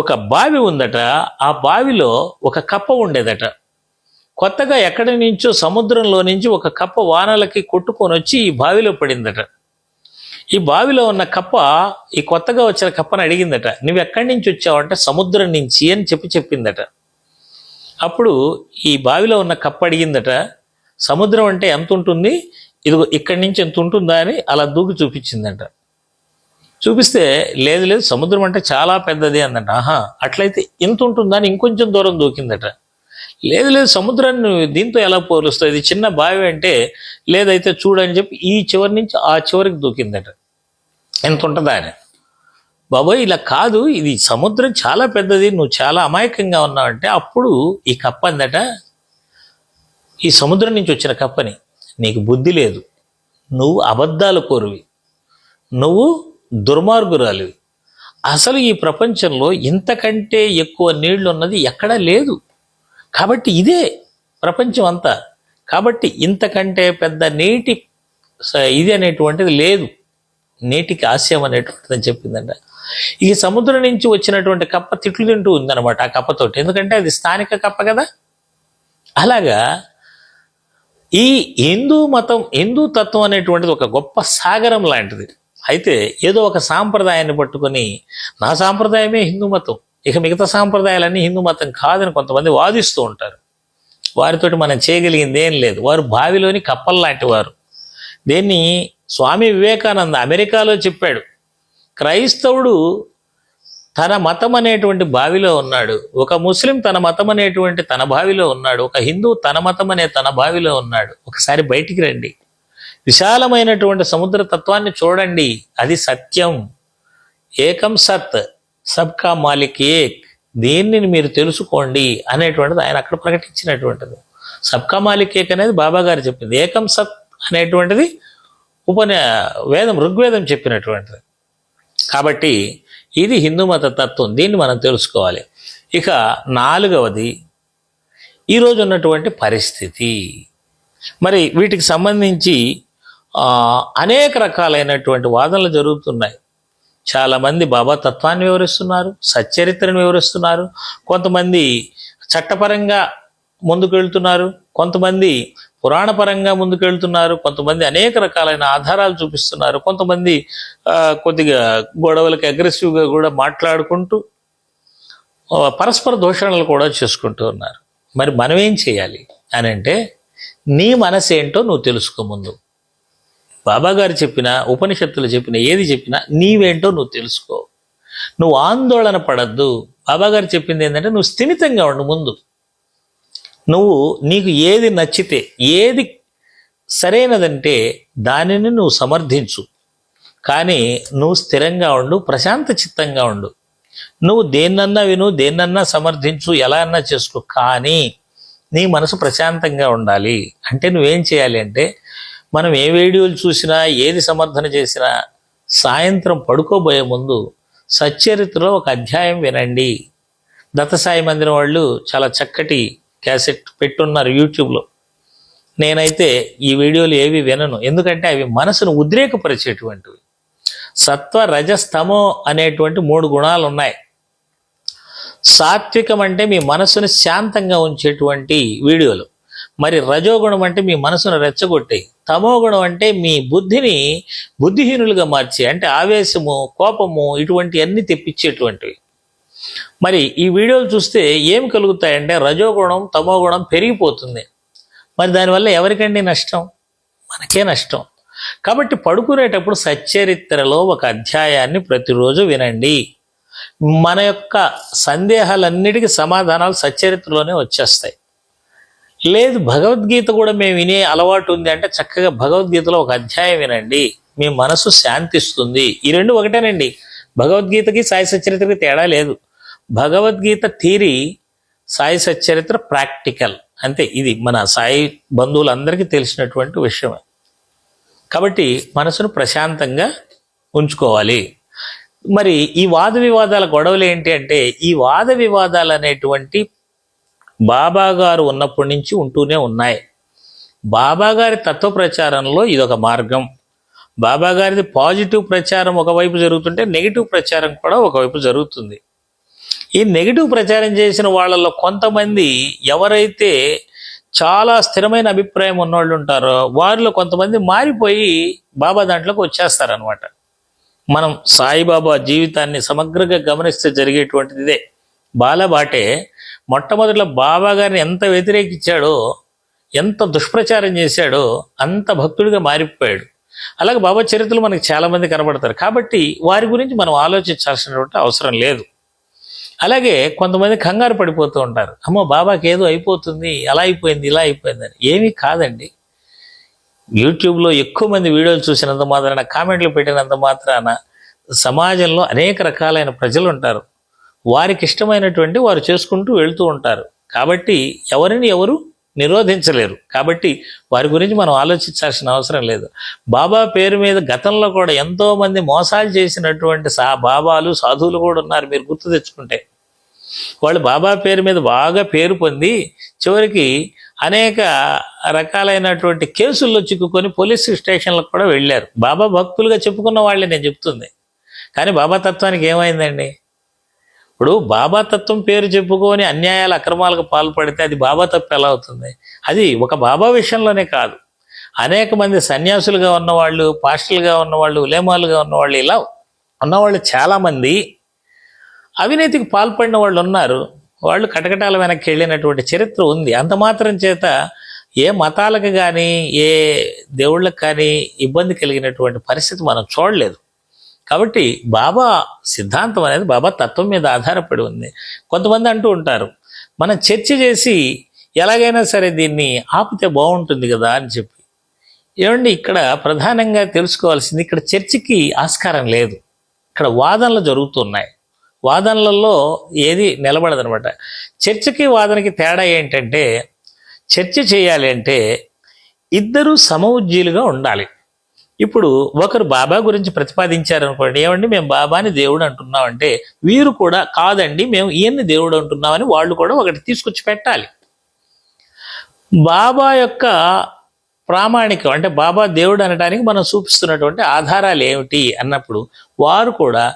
ఒక బావి ఉందట, ఆ బావిలో ఒక కప్ప ఉండేదట. కొత్తగా ఎక్కడి నుంచో సముద్రంలో నుంచి ఒక కప్ప వానలకి కొట్టుకొని వచ్చి ఈ బావిలో పడిందట. ఈ బావిలో ఉన్న కప్ప ఈ కొత్తగా వచ్చిన కప్పని అడిగిందట, నువ్వు ఎక్కడి నుంచి వచ్చావంటే సముద్రం నుంచి అని చెప్పిందట. అప్పుడు ఈ బావిలో ఉన్న కప్ప అడిగిందట, సముద్రం అంటే ఎంత ఉంటుంది, ఇదిగో ఇక్కడి నుంచి ఎంత ఉంటుందా అని అలా దూకి చూపించిందట. చూపిస్తే లేదు లేదు సముద్రం అంటే చాలా పెద్దది అందట. ఆహా, అట్లయితే ఇంత ఉంటుందా అని ఇంకొంచెం దూరం దూకిందట. లేదు లేదు సముద్రాన్ని దీంతో ఎలా పోలుస్తుంది, ఇది చిన్న బావి అంటే లేదైతే చూడని చెప్పి ఈ చివరి నుంచి ఆ చివరికి దూకిందట. ఎంత ఉంటుందా అని. బాబోయ్ ఇలా కాదు, ఇది సముద్రం చాలా పెద్దది, నువ్వు చాలా అమాయకంగా ఉన్నావంటే అప్పుడు ఈ కప్ప అందట, ఈ సముద్రం నుంచి వచ్చిన కప్పని, నీకు బుద్ధి లేదు, నువ్వు అబద్ధాలు కోరువి, నువ్వు దుర్మార్గురాలివి, అసలు ఈ ప్రపంచంలో ఇంతకంటే ఎక్కువ నీళ్లు ఉన్నది ఎక్కడా లేదు, కాబట్టి ఇదే ప్రపంచం అంతా, కాబట్టి ఇంతకంటే పెద్ద నీటి ఇది అనేటువంటిది లేదు, నీటికి ఆశయం అనేటువంటిది అని చెప్పిందంట. ఈ సముద్రం నుంచి వచ్చినటువంటి కప్ప తిట్లు తింటూ ఉందన్నమాట ఆ కప్పతోటి, ఎందుకంటే అది స్థానిక కప్ప కదా. అలాగా ఈ హిందూ మతం, హిందూ తత్వం అనేటువంటిది ఒక గొప్ప సాగరం లాంటిది. అయితే ఏదో ఒక సాంప్రదాయాన్ని పట్టుకొని నా సాంప్రదాయమే హిందూ మతం, ఇక మిగతా సాంప్రదాయాలన్నీ హిందూ మతం కాదని కొంతమంది వాదిస్తూ ఉంటారు. వారితోటి మనం చేయగలిగింది ఏం లేదు. వారు బావిలోని కప్పల్లాంటి వారు. దీన్ని స్వామి వివేకానంద అమెరికాలో చెప్పాడు. క్రైస్తవుడు తన మతం అనేటువంటి బావిలో ఉన్నాడు, ఒక ముస్లిం తన మతం అనేటువంటి తన బావిలో ఉన్నాడు, ఒక హిందూ తన మతం అనే తన బావిలో ఉన్నాడు. ఒకసారి బయటికి రండి, విశాలమైనటువంటి సముద్ర తత్వాన్ని చూడండి. అది సత్యం. ఏకం సత్, సబ్కా మాలిక్ ఏక్, దీన్ని మీరు తెలుసుకోండి అనేటువంటిది ఆయన అక్కడ ప్రకటించినటువంటిది. సబ్కా మాలిక్ ఏక్ అనేది బాబా గారు చెప్పింది. ఏకం సత్ అనేటువంటిది వేదం, ఋగ్వేదం చెప్పినటువంటిది. కాబట్టి ఇది హిందూ మత తత్వం, దీన్ని మనం తెలుసుకోవాలి. ఇక 4వది ఈరోజు ఉన్నటువంటి పరిస్థితి. మరి వీటికి సంబంధించి అనేక రకాలైనటువంటి వాదనలు జరుగుతున్నాయి. చాలామంది బాబా తత్వాన్ని వివరిస్తున్నారు, సచ్చరిత్రను వివరిస్తున్నారు, కొంతమంది చట్టపరంగా ముందుకు వెళ్తున్నారు, కొంతమంది పురాణపరంగా ముందుకు వెళ్తున్నారు, కొంతమంది అనేక రకాలైన ఆధారాలు చూపిస్తున్నారు, కొంతమంది కొద్దిగా గొడవలకి అగ్రెసివ్గా కూడా మాట్లాడుకుంటూ పరస్పర దూషణలు కూడా చేసుకుంటూ ఉన్నారు. మరి మనం ఏం చేయాలి అని అంటే, నీ మనసు ఏంటో నువ్వు తెలుసుకో. ముందు బాబా గారు చెప్పిన, ఉపనిషత్తులు చెప్పిన ఏది చెప్పినా నీవేంటో నువ్వు తెలుసుకో. నువ్వు ఆందోళన పడద్దు. బాబా గారు చెప్పింది ఏంటంటే, నువ్వు స్థిమితంగా ఉండు. ముందు నువ్వు నీకు ఏది నచ్చితే, ఏది సరైనదంటే దానిని నువ్వు సమర్థించు, కానీ నువ్వు స్థిరంగా ఉండు, ప్రశాంత చిత్తంగా ఉండు. నువ్వు దేన్నన్నా విను, దేన్నన్నా సమర్థించు, ఎలా అన్నా చేసుకో, కానీ నీ మనసు ప్రశాంతంగా ఉండాలి. అంటే నువ్వేం చేయాలి అంటే, మనం ఏ వీడియోలు చూసినా, ఏది సమర్థన చేసినా, సాయంత్రం పడుకోబోయే ముందు సచ్చరిత్రలో ఒక అధ్యాయం వినండి. దత్తసాయి మందిరం వాళ్ళు చాలా చక్కటి క్యాసెట్ పెట్టున్నారు యూట్యూబ్లో. నేనైతే ఈ వీడియోలు ఏవి వినను, ఎందుకంటే అవి మనసును ఉద్రేకపరిచేటువంటివి. సత్వ రజస్తమో అనేటువంటి 3 గుణాలు ఉన్నాయి. సాత్వికం అంటే మీ మనసును శాంతంగా ఉంచేటువంటి వీడియోలు, మరి రజోగుణం అంటే మీ మనసును రెచ్చగొట్టాయి, తమోగుణం అంటే మీ బుద్ధిని బుద్ధిహీనులుగా మార్చి, అంటే ఆవేశము, కోపము, ఇటువంటి అన్ని తెప్పించేటువంటివి. మరి ఈ వీడియోలు చూస్తే ఏం కలుగుతాయంటే, రజోగుణం, తమోగుణం పెరిగిపోతుంది. మరి దానివల్ల ఎవరికండి నష్టం? మనకే నష్టం. కాబట్టి పడుకునేటప్పుడు సచ్చరిత్రలో ఒక అధ్యాయాన్ని ప్రతిరోజు వినండి. మన యొక్క సందేహాలన్నిటికీ సమాధానాలు సచ్చరిత్రలోనే వచ్చేస్తాయి. లేదు భగవద్గీత కూడా మేము వినే అలవాటు ఉంది అంటే, చక్కగా భగవద్గీతలో ఒక అధ్యాయం వినండి, మీ మనసు శాంతిస్తుంది. ఈ రెండు ఒకటేనండి. భగవద్గీతకి సాయి సచ్చరిత్రకి తేడా లేదు. Bhagavad Gita theory, Sai Satcharitra practical. అంతే. ఇది మన సాయి బంధువులందరికీ తెలిసినటువంటి విషయమే. కాబట్టి మనసును ప్రశాంతంగా ఉంచుకోవాలి. మరి ఈ వాద వివాదాల గొడవలు ఏంటి అంటే, ఈ వాద వివాదాలు అనేటువంటి బాబా గారు ఉన్నప్పటి నుంచి ఉంటూనే ఉన్నాయి. బాబా గారి తత్వ ప్రచారంలో ఇదొక మార్గం. బాబా గారిది పాజిటివ్ ప్రచారం ఒకవైపు జరుగుతుంటే, నెగిటివ్ ప్రచారం కూడా ఒకవైపు జరుగుతుంది. ఈ నెగిటివ్ ప్రచారం చేసిన వాళ్ళల్లో కొంతమంది ఎవరైతే చాలా స్థిరమైన అభిప్రాయం ఉన్నవాళ్ళు ఉంటారో, వారిలో కొంతమంది మారిపోయి బాబా దాంట్లోకి వచ్చేస్తారనమాట. మనం సాయిబాబా జీవితాన్ని సమగ్రంగా గమనిస్తే జరిగేటువంటిది ఇదే. బాలబాటే మొట్టమొదటిలో బాబా గారిని ఎంత వ్యతిరేకించాడో, ఎంత దుష్ప్రచారం చేశాడో అంత భక్తుడిగా మారిపోయాడు. అలాగే బాబా చరిత్రలు మనకి చాలామంది కనబడతారు. కాబట్టి వారి గురించి మనం ఆలోచించాల్సినటువంటి అవసరం లేదు. అలాగే కొంతమంది కంగారు పడిపోతూ ఉంటారు, అమ్మో బాబాకి ఏదో అయిపోతుంది, అలా అయిపోయింది, ఇలా అయిపోయిందని. ఏమీ కాదండి. యూట్యూబ్లో ఎక్కువ మంది వీడియోలు చూసినంత మాత్రాన, కామెంట్లు పెట్టినంత మాత్రాన సమాజంలో అనేక రకాలైన ప్రజలు ఉంటారు. వారికి ఇష్టమైనటువంటి వారు చేసుకుంటూ వెళ్తూ ఉంటారు. కాబట్టి ఎవరిని ఎవరు నిరోధించలేరు. కాబట్టి వారి గురించి మనం ఆలోచించాల్సిన అవసరం లేదు. బాబా పేరు మీద గతంలో కూడా ఎంతోమంది మోసాలు చేసినటువంటి బాబాలు, సాధువులు కూడా ఉన్నారు. మీరు గుర్తు తెచ్చుకుంటే వాళ్ళు బాబా పేరు మీద బాగా పేరు పొంది చివరికి అనేక రకాలైనటువంటి కేసుల్లో చిక్కుకొని పోలీస్ స్టేషన్లకు కూడా వెళ్ళారు. బాబా భక్తులుగా చెప్పుకున్న వాళ్ళే నేను చెప్తుంది. కానీ బాబా తత్వానికి ఏమైందండి? ఇప్పుడు బాబా తత్వం పేరు చెప్పుకొని అన్యాయాలు అక్రమాలకు పాల్పడితే అది బాబా తప్పు ఎలా అవుతుంది? అది ఒక బాబా విషయంలోనే కాదు, అనేక మంది సన్యాసులుగా ఉన్నవాళ్ళు, పాస్టర్లుగా ఉన్నవాళ్ళు, ఉలేమాలుగా ఉన్నవాళ్ళు, ఇలా ఉన్నవాళ్ళు చాలామంది అవినీతికి పాల్పడిన వాళ్ళు ఉన్నారు. వాళ్ళు కటకటాల వెనక్కి వెళ్ళినటువంటి చరిత్ర ఉంది. అంత మాత్రం చేత ఏ మతాలకు కానీ ఏ దేవుళ్ళకి కానీ ఇబ్బంది కలిగినటువంటి పరిస్థితి మనం చూడలేదు. కాబట్టి బాబా సిద్ధాంతం అనేది బాబా తత్వం మీద ఆధారపడి ఉంది. కొంతమంది అంటూ ఉంటారు, మనం చర్చ చేసి ఎలాగైనా సరే దీన్ని ఆపితే బాగుంటుంది కదా అని చెప్పి. ఏమండి, ఇక్కడ ప్రధానంగా తెలుసుకోవాల్సింది, ఇక్కడ చర్చకి ఆస్కారం లేదు. ఇక్కడ వాదనలు జరుగుతున్నాయి. వాదనలలో ఏది నిలబడదనమాట. చర్చకి వాదనకి తేడా ఏంటంటే, చర్చ చేయాలి అంటే ఇద్దరు సమఉజ్జీలుగా ఉండాలి. ఇప్పుడు ఒకరు బాబా గురించి ప్రతిపాదించారనుకోండి, ఏమండి మేము బాబాని దేవుడు అంటున్నామంటే, వీరు కూడా కాదండి మేము ఈయన్ని దేవుడు అంటున్నామని వాళ్ళు కూడా ఒకటి తీసుకొచ్చి పెట్టాలి. బాబా యొక్క ప్రామాణికం అంటే బాబా దేవుడు అనడానికి మనం చూపిస్తున్నటువంటి ఆధారాలు ఏమిటి అన్నప్పుడు, వారు కూడా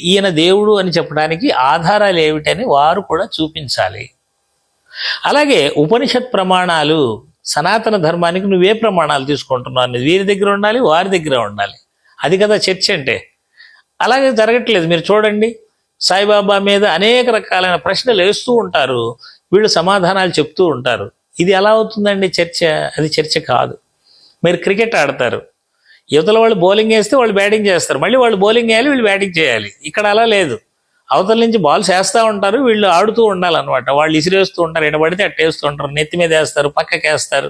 ఈయన దేవుడు అని చెప్పడానికి ఆధారాలు ఏమిటని వారు కూడా చూపించాలి. అలాగే ఉపనిషత్ ప్రమాణాలు, సనాతన ధర్మానికి నువ్వే ప్రమాణాలు తీసుకుంటున్నావు అనేది వీరి దగ్గర ఉండాలి, వారి దగ్గర ఉండాలి. అది కదా చర్చ అంటే. అలాగే జరగట్లేదు. మీరు చూడండి, సాయిబాబా మీద అనేక రకాలైన ప్రశ్నలు వేస్తూ ఉంటారు, వీళ్ళు సమాధానాలు చెప్తూ ఉంటారు. ఇది ఎలా అవుతుందండి చర్చ? అది చర్చ కాదు. మీరు క్రికెట్ ఆడతారు, యువతల వాళ్ళు బౌలింగ్ వేస్తే వాళ్ళు బ్యాటింగ్ చేస్తారు, మళ్ళీ వాళ్ళు బౌలింగ్ వేయాలి, వీళ్ళు బ్యాటింగ్ చేయాలి. ఇక్కడ అలా లేదు. అవతల నుంచి బాల్స్ వేస్తూ ఉంటారు, వీళ్ళు ఆడుతూ ఉండాలన్నమాట. వాళ్ళు ఇసిరేస్తూ ఉంటారు, ఎడబడితే అట్టేస్తూ ఉంటారు, నెత్తి మీద వేస్తారు, పక్కకి వేస్తారు.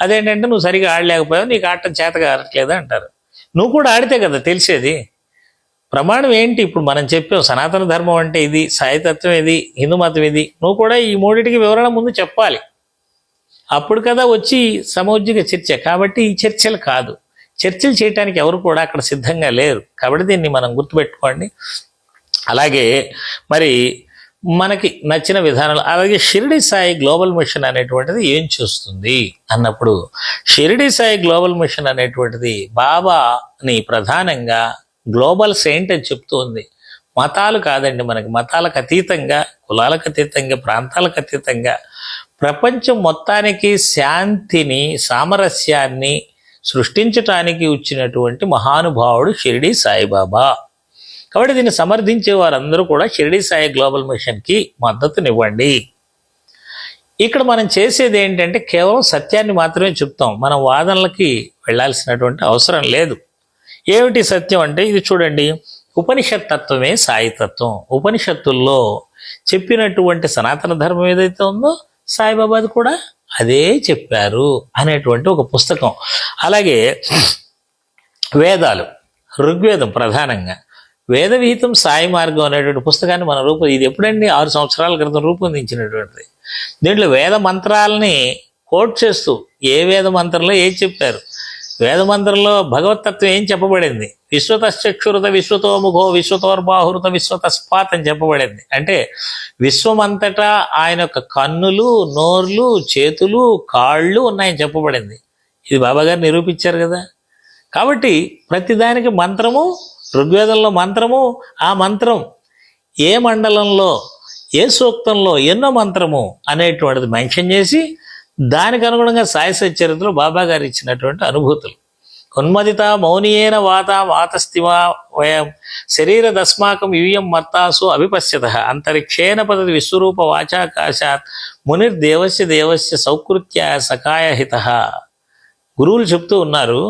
అదేంటంటే నువ్వు సరిగా ఆడలేకపోయావు, నీకు ఆడటం చేత కావట్లేదు అంటారు. నువ్వు కూడా ఆడితే కదా తెలిసేది. ప్రమాణం ఏంటి? ఇప్పుడు మనం చెప్పాం, సనాతన ధర్మం అంటే ఇది, సాయితత్వం ఇది, హిందూ మతం ఇది. నువ్వు కూడా ఈ మూడింటికి వివరణ ముందు చెప్పాలి. అప్పుడు కదా వచ్చి సమౌజ్జిక చర్చ. కాబట్టి ఈ చర్చలు కాదు, చర్చలు చేయడానికి ఎవరు కూడా అక్కడ సిద్ధంగా లేరు. కాబట్టి దీన్ని మనం గుర్తుపెట్టుకోండి. అలాగే మరి మనకి నచ్చిన విధానాలు, అలాగే షిరిడి సాయి గ్లోబల్ మిషన్ అనేటువంటిది ఏం చేస్తుంది అన్నప్పుడు, షిరిడి సాయి గ్లోబల్ మిషన్ అనేటువంటిది బాబాని ప్రధానంగా గ్లోబల్ సెయింట్ అని చెప్తుంది. మతాలు కాదండి, మనకి మతాలకు అతీతంగా, కులాలకు అతీతంగా, ప్రాంతాలకు అతీతంగా ప్రపంచం మొత్తానికి శాంతిని, సామరస్యాన్ని సృష్టించటానికి వచ్చినటువంటి మహానుభావుడు షిరిడి సాయిబాబా. కాబట్టి దీన్ని సమర్థించే వారందరూ కూడా షిరిడి సాయి గ్లోబల్ మిషన్కి మద్దతునివ్వండి. ఇక్కడ మనం చేసేది ఏంటంటే కేవలం సత్యాన్ని మాత్రమే చెప్తాం. మనం వాదనలకి వెళ్ళాల్సినటువంటి అవసరం లేదు. ఏమిటి సత్యం అంటే, ఇది చూడండి, ఉపనిషత్ తత్వమే సాయి తత్వం. ఉపనిషత్తుల్లో చెప్పినటువంటి సనాతన ధర్మం ఏదైతే ఉందో సాయిబాబాది కూడా అదే చెప్పారు అనేటువంటి ఒక పుస్తకం. అలాగే వేదాలు, ఋగ్వేదం ప్రధానంగా, వేద విహితం సాయి మార్గం అనేటువంటి పుస్తకాన్ని మన ఇది ఎప్పుడండి 6 సంవత్సరాల క్రితం రూపొందించినటువంటిది. దీంట్లో వేద మంత్రాలని కోట్ చేస్తూ ఏ వేద మంత్రంలో ఏం చెప్పారు, వేద మంత్రంలో భగవతత్వం ఏం చెప్పబడింది, విశ్వతశ్చక్షురుత విశ్వతోముఖో విశ్వతోర్బాహురుత విశ్వతస్పాత్ అని చెప్పబడింది. అంటే విశ్వమంతటా ఆయన యొక్క కన్నులు, నోర్లు, చేతులు, కాళ్ళు ఉన్నాయని చెప్పబడింది. ఇది బాబాగారు నిరూపించారు కదా. కాబట్టి ప్రతిదానికి మంత్రము, ఋగ్వేదంలో మంత్రము, ఆ మంత్రం ఏ మండలంలో ఏ సూక్తంలో ఎన్నో మంత్రము అనేటువంటిది మెన్షన్ చేసి దానికి అనుగుణంగా సాయి సచ్చరిత్రలో బాబా గారు ఇచ్చినటువంటి అనుభూతులు. ఉన్మదిత మౌనియేన వాతస్థివా వయం శరీర దస్మాకం యూయం మత్తాసు అభిపశ్యత అంతరిక్షేణ పదతి విశ్వరూప వాచాకాశాత్ మునిర్దేవస్య దేవస్య సౌకృత్య సకాయ హిత. గురువులు చెప్తూ ఉన్నారు,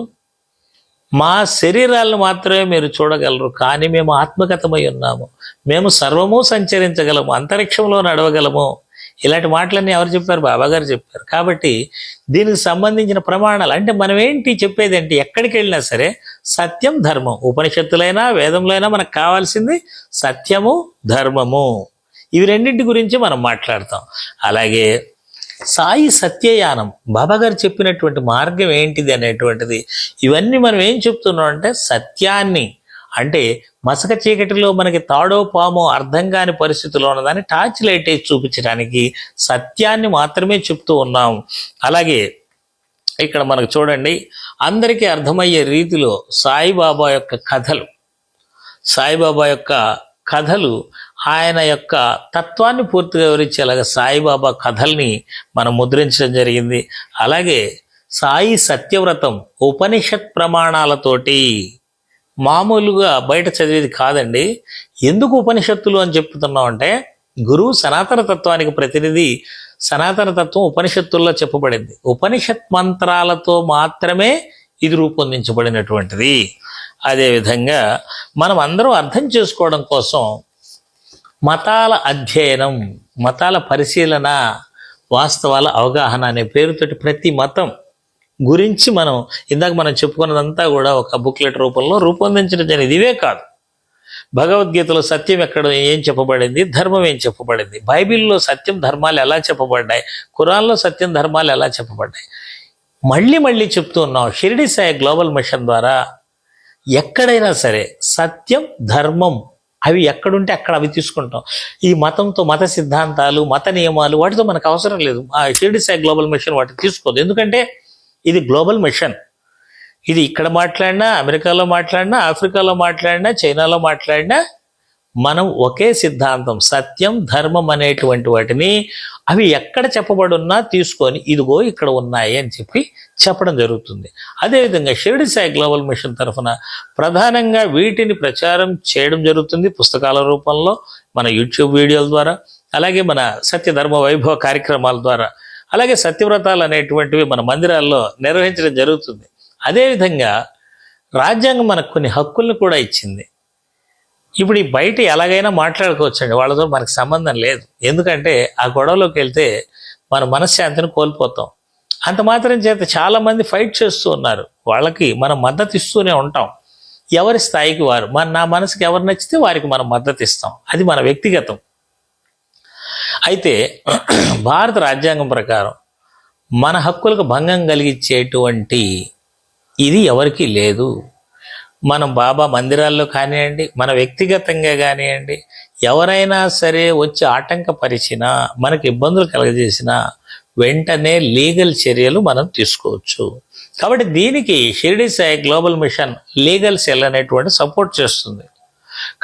మా శరీరాలను మాత్రమే మీరు చూడగలరు, కానీ మేము ఆత్మగతమై ఉన్నాము, మేము సర్వము సంచరించగలము, అంతరిక్షంలో నడవగలము. ఇలాంటి మాటలన్నీ ఎవరు చెప్పారు? బాబాగారు చెప్పారు. కాబట్టి దీనికి సంబంధించిన ప్రమాణాలు అంటే మనం ఏంటి చెప్పేది అంటే, ఎక్కడికి వెళ్ళినా సరే సత్యం, ధర్మం, ఉపనిషత్తులైనా వేదంలో అయినా మనకు కావాల్సింది సత్యము, ధర్మము. ఇవి రెండింటి గురించి మనం మాట్లాడతాం. అలాగే సాయి సత్యయానం, బాబాగారు చెప్పినటువంటి మార్గం ఏంటిది అనేటువంటిది, ఇవన్నీ మనం ఏం చెప్తున్నాం అంటే సత్యాన్ని, అంటే మసక చీకటిలో మనకి తాడో పామో అర్థం కాని పరిస్థితిలో ఉన్నదాన్ని టార్చ్ లైట్ వేసి చూపించడానికి సత్యాన్ని మాత్రమే చెప్తూ ఉన్నాం. అలాగే ఇక్కడ మనకు చూడండి, అందరికీ అర్థమయ్యే రీతిలో సాయిబాబా యొక్క కథలు ఆయన యొక్క తత్వాన్ని పూర్తిగా వివరించేలాగా సాయిబాబా కథల్ని మనం ముద్రించడం జరిగింది. అలాగే సాయి సత్యవ్రతం ఉపనిషత్ ప్రమాణాలతోటి, మామూలుగా బయట చదివేది కాదండి. ఎందుకు ఉపనిషత్తులు అని చెప్తున్నాం అంటే, గురువు సనాతన తత్వానికి ప్రతినిధి. సనాతన తత్వం ఉపనిషత్తుల్లో చెప్పబడింది. ఉపనిషత్ మంత్రాలతో మాత్రమే ఇది రూపొందించబడినటువంటిది. అదేవిధంగా మనం అందరం అర్థం చేసుకోవడం కోసం మతాల అధ్యయనం, మతాల పరిశీలన, వాస్తవాల అవగాహన అనే పేరుతోటి ప్రతి మతం గురించి ఇందాక మనం చెప్పుకున్నదంతా కూడా ఒక బుక్లెట్ రూపంలో రూపొందించడం జరిగింది. ఇవే కాదు, భగవద్గీతలో సత్యం ఏం చెప్పబడింది, ధర్మం ఏం చెప్పబడింది, బైబిల్లో సత్యం ధర్మాలు ఎలా చెప్పబడ్డాయి, ఖురాన్లో సత్యం ధర్మాలు ఎలా చెప్పబడ్డాయి, మళ్ళీ మళ్ళీ చెప్తూ ఉన్నాం. షిరిడి సాయి గ్లోబల్ మిషన్ ద్వారా ఎక్కడైనా సరే సత్యం ధర్మం అవి ఎక్కడుంటే అక్కడ అవి తీసుకుంటాం. ఈ మతంతో, మత సిద్ధాంతాలు, మత నియమాలు వాటితో మనకు అవసరం లేదు. ఆ షిరిడి సాయి గ్లోబల్ మిషన్ వాటిని తీసుకోదు. ఎందుకంటే ఇది గ్లోబల్ మిషన్. ఇది ఇక్కడ మాట్లాడినా, అమెరికాలో మాట్లాడినా, ఆఫ్రికాలో మాట్లాడినా, చైనాలో మాట్లాడినా మనం ఒకే సిద్ధాంతం, సత్యం ధర్మం అనేటువంటి వాటిని అవి ఎక్కడ చెప్పబడున్నా తీసుకొని ఇదిగో ఇక్కడ ఉన్నాయి అని చెప్పడం జరుగుతుంది. అదేవిధంగా షిరిడి సాయి గ్లోబల్ మిషన్ తరఫున ప్రధానంగా వీటిని ప్రచారం చేయడం జరుగుతుంది పుస్తకాల రూపంలో, మన యూట్యూబ్ వీడియోల ద్వారా, అలాగే మన సత్యధర్మ వైభవ కార్యక్రమాల ద్వారా, అలాగే సత్యవ్రతాలు అనేటువంటివి మన మందిరాల్లో నిర్వహించడం జరుగుతుంది. అదేవిధంగా రాజ్యాంగం మనకు కొన్ని హక్కులను కూడా ఇచ్చింది. ఇప్పుడు ఈ బయట ఎలాగైనా మాట్లాడుకోవచ్చండి, వాళ్ళతో మనకు సంబంధం లేదు. ఎందుకంటే ఆ గొడవలోకి వెళ్తే మన మనశ్శాంతిని కోల్పోతాం. అంత మాత్రం చేత చాలామంది ఫైట్ చేస్తూ ఉన్నారు. వాళ్ళకి మనం మద్దతు ఇస్తూనే ఉంటాం. ఎవరి స్థాయికి వారు, నా మనసుకి ఎవరు నచ్చితే వారికి మనం మద్దతు ఇస్తాం. అది మన వ్యక్తిగతం. అయితే భారత రాజ్యాంగం ప్రకారం మన హక్కులకు భంగం కలిగించేటువంటి ఇది ఎవరికీ లేదు. మనం బాబా మందిరాల్లో కానివ్వండి, మన వ్యక్తిగతంగా కానివ్వండి, ఎవరైనా సరే వచ్చి ఆటంకపరిచినా, మనకు ఇబ్బందులు కలగజేసినా వెంటనే లీగల్ చర్యలు మనం తీసుకోవచ్చు. కాబట్టి దీనికి Shirdi Sai global machine legal cell అనేటువంటి సపోర్ట్ చేస్తుంది.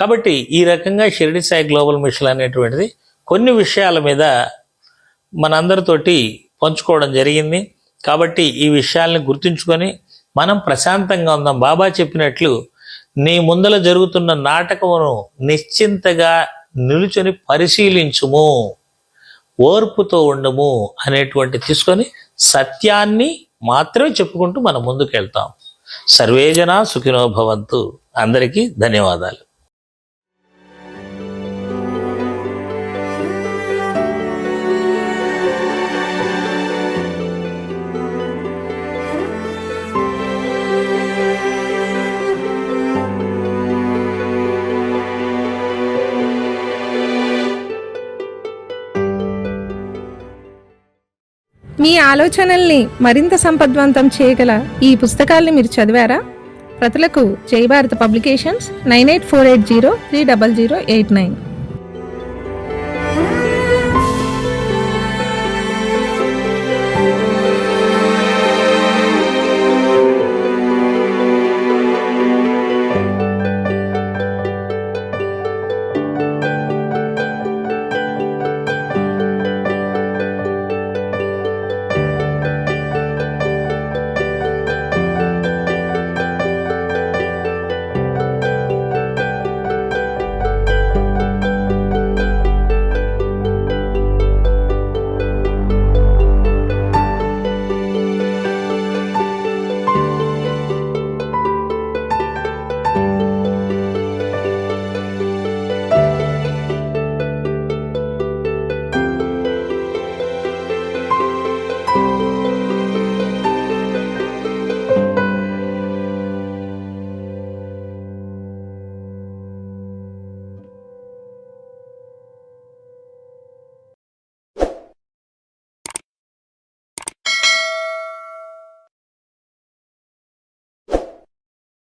కాబట్టి ఈ రకంగా షిరిడి సాయి గ్లోబల్ మిషన్ అనేటువంటిది కొన్ని విషయాల మీద మనందరితోటి పంచుకోవడం జరిగింది. కాబట్టి ఈ విషయాల్ని గుర్తుంచుకొని మనం ప్రశాంతంగా ఉందాం. బాబా చెప్పినట్లు నీ ముందల జరుగుతున్న నాటకమును నిశ్చింతగా నిలుచొని పరిశీలించుము, ఓర్పుతో ఉండము అనేటువంటి తీసుకొని సత్యాన్ని మాత్రమే చెప్పుకుంటూ మనం ముందుకు వెళ్తాం. సర్వేజన సుఖినో భవంతు. అందరికీ ధన్యవాదాలు. మీ ఆలోచనల్ని మరింత సంపద్వంతం చేయగల ఈ పుస్తకాల్ని మీరు చదివారా? ప్రతులకు జై భారత్ పబ్లికేషన్స్ 9848030089.